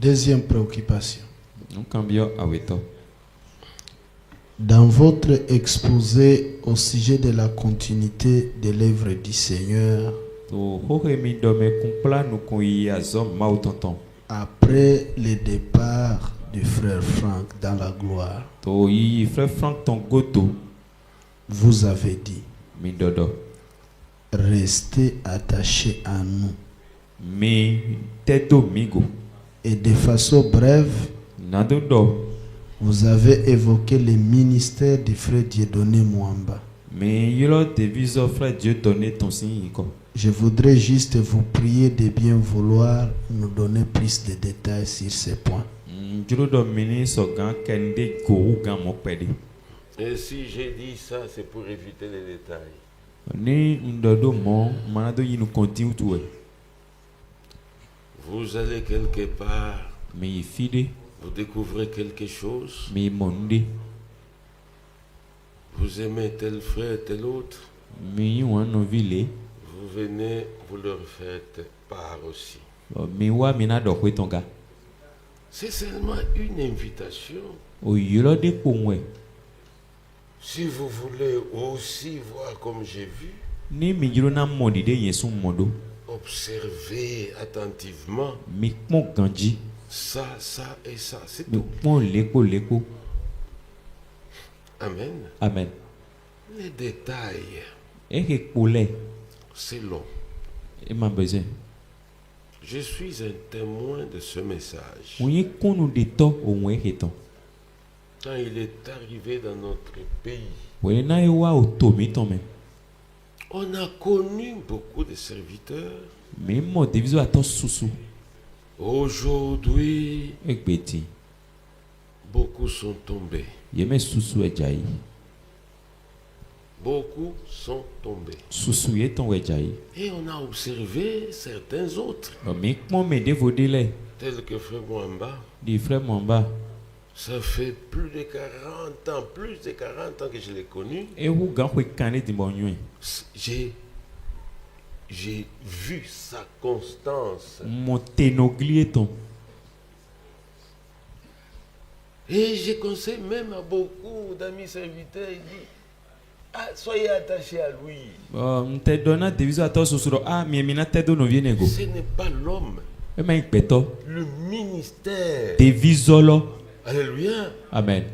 Deuxième préoccupation. Nkambio aweto. Dans votre exposé au sujet de la continuité de l'œuvre du Seigneur, To hohemi dome kumpla nukuyi azom mautonton. après le départ du frère Franck dans la gloire, To yi frère Frank ton goto vous avez dit, mindodo. restez attachés à nous. Mi tedo migo. Et de façon brève, Nadodo. vous avez évoqué le ministère du frère Dieudonné Mwamba. Mais yolo deviso frère Dieu donné ton signe. Je voudrais juste vous prier de bien vouloir nous donner plus de détails sur ces points. Et si j'ai dit ça, c'est pour éviter les détails. Vous allez quelque part, vous découvrez quelque chose, vous aimez tel frère, tel autre, vous venez, vous leur faites part aussi. C'est seulement une invitation. Si vous voulez aussi voir comme j'ai vu, observez attentivement ça, ça et ça, c'est tout. Amen. Amen. Les détails, c'est long. Je suis un témoin de ce message. Quand il est arrivé dans notre pays, on a connu beaucoup de serviteurs. Aujourd'hui, beaucoup sont tombés. Beaucoup sont tombés. Et on a observé certains autres, tels que Frère Mwamba. Ça fait plus de 40 ans que je l'ai connu. J'ai vu sa constance. Et je conseille même à beaucoup d'amis serviteurs, il dit, soyez attachés à lui. Ce n'est pas l'homme. Le ministère. Alléluia. Amen.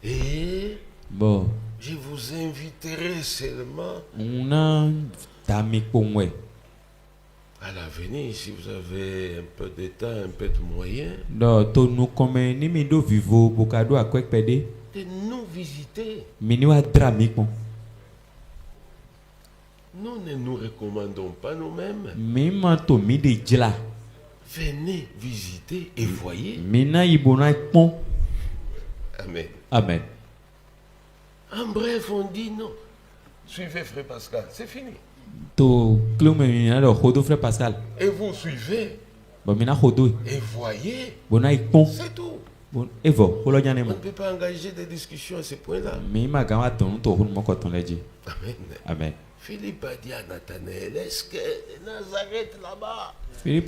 Et bon, je vous inviterai seulement à l'avenir, si vous avez un peu de temps, un peu de moyens, de nous visiter. Nous ne nous recommandons pas nous-mêmes. Venez visiter et voyez. Amen. Amen. En bref, on dit non. Suivez Frère Pascal, c'est fini. Et vous suivez. Et voyez. C'est tout. On ne peut pas engager des discussions à ce point-là. Amen. Amen. Philippe a dit à Nathanaël, est-ce que Nazareth là-bas, il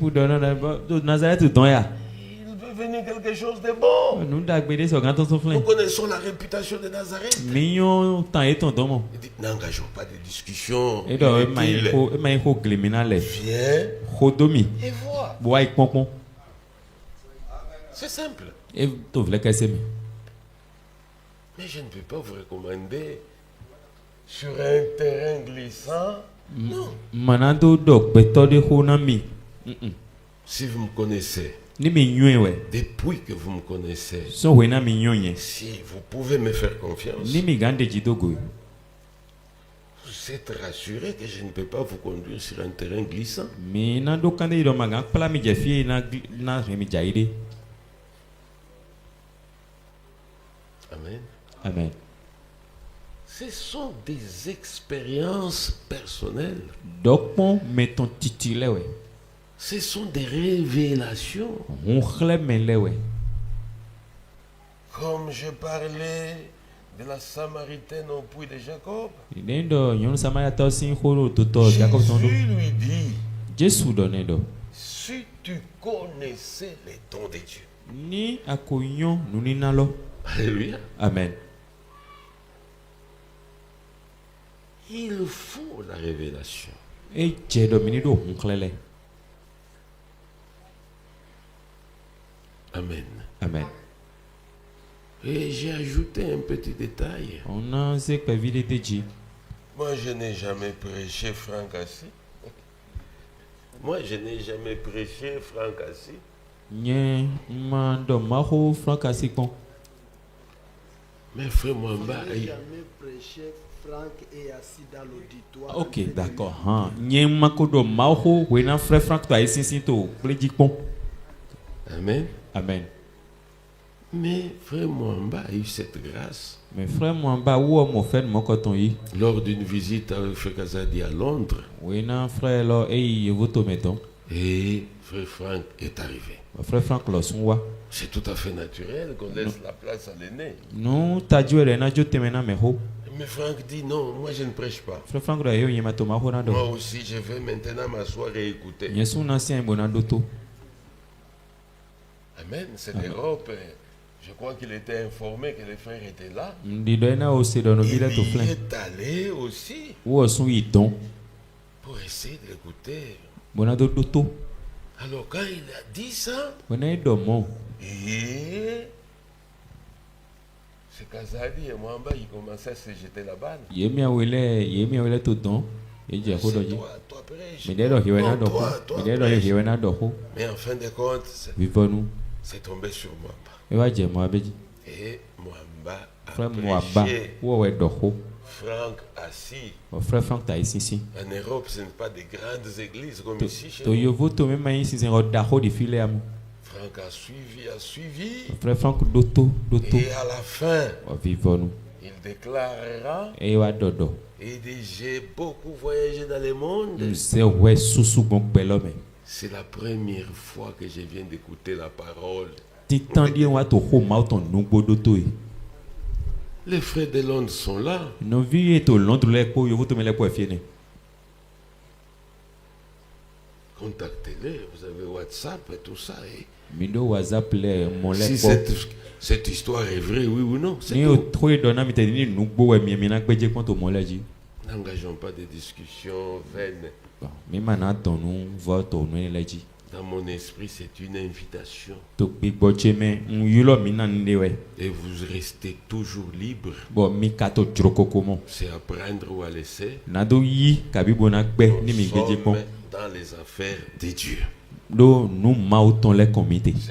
peut venir quelque chose de bon? Nous connaissons la réputation de Nazareth. Il dit, n'engageons pas de discussion. Viens et vois. C'est simple. Mais je ne peux pas vous recommander sur un terrain glissant. Non. Si vous me connaissez, depuis que vous me connaissez, si vous pouvez me faire confiance, vous êtes rassuré que je ne peux pas vous conduire sur un terrain glissant. Amen. Amen. Ce sont des expériences personnelles. Ce sont des révélations. Comme je parlais de la Samaritaine au puits de Jacob, Jésus lui dit, si tu connaissais les dons de Dieu. Ni akoyon nuni nalo. Alléluia. Amen. Il faut la révélation. Et Dieu do hunklele. Amen. Amen. Et j'ai ajouté un petit détail. On a ce que vide de Dieu. Moi, je n'ai jamais prêché Franck Assis. Moi, je n'ai jamais prêché Franck Assis. Nye mando maho Franck Assis kon. Mais frère Mwamba, Je n'ai jamais prêché Franck et assis dans l'auditoire. Ok, d'accord. Hein. Nye makodo maho wena frère Franck to aisinsin to pledikpon. Amen. Amen. Mais frère Mwamba a eu cette grâce. Mais frère Mwamba ou mo fait mon coton yi. Lors d'une visite avec frère Kazadi à Londres. Wena frère lo ei voto meton. Et frère Franck est arrivé. Frère Franck lo sunwa. C'est tout à fait naturel qu'on laisse la place à l'aîné. Non, ta Dieu le na jo temena meho. Mais Franck dit non, moi je ne prêche pas. Frère Franck do yo yema to maho na do. Moi aussi je vais maintenant m'asseoir et écouter. Yesu na sien bona doto. Amen, c'est l'Europe. Je crois qu'il était informé que les frères étaient là. Il y est allé aussi pour essayer de l'écouter. Bona doto. Alors quand il a dit ça, et c'est Kazadi et Mwamba qui commençaient à se jeter la balle. Mais en fin de compte, c'est tombé sur Mwamba. Et Mwamba a prêché Franck Assis. En Europe, ce n'est pas des grandes églises comme ici chez nous. Franck a suivi. Et à la fin, il déclarera. Et j'ai beaucoup voyagé dans le monde. C'est la première fois que je viens d'écouter la parole. Les frères de Londres sont là. Contactez-les, vous avez WhatsApp et tout ça. Et si cette histoire est vraie, oui ou non, c'est tout. N'engageons pas de discussions vaines. Dans mon esprit, c'est une invitation. Et vous restez toujours libre. C'est à prendre ou à laisser. Nous sommes dans les affaires de Dieu. C'est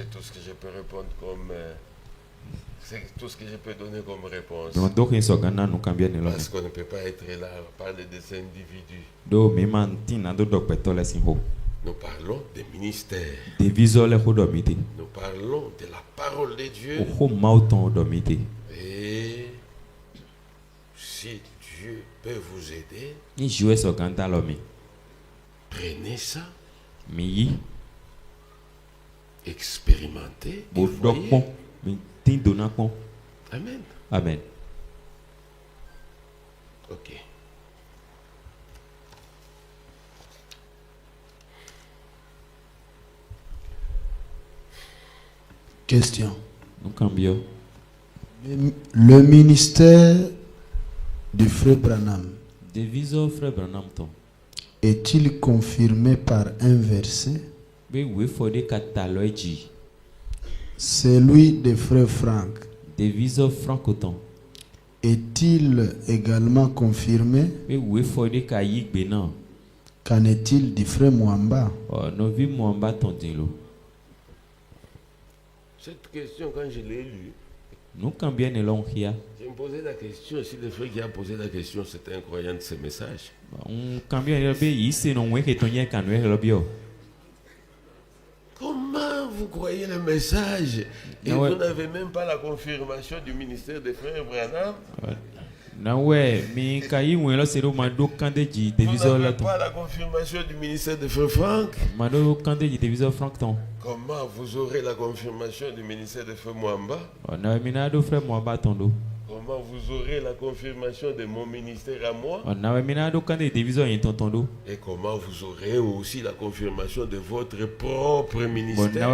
tout ce que je peux répondre comme... c'est tout ce que je peux donner comme réponse. Parce qu'on ne peut pas être là à parler des individus. Nous parlons des ministères. Nous parlons de la parole de Dieu. Et si Dieu peut vous aider, prenez ça. Expérimentez. Amen. Amen. Ok. Question. Le ministère du frère Branham est-il confirmé par un verset? Celui de frère Franck est-il également confirmé? Qu'en est-il du frère Mwamba? Cette question, quand je l'ai lue, je me posais la question si le frère qui a posé la question c'était un croyant de ce message. Comment vous croyez le message et vous n'avez même pas la confirmation du ministère des frères Branham? Vous n'avez pas la confirmation du ministère de frère Franck? Comment vous aurez la confirmation du ministère de frère Mwamba? Comment vous aurez la confirmation de mon ministère à moi? Et comment vous aurez aussi la confirmation de votre propre ministère?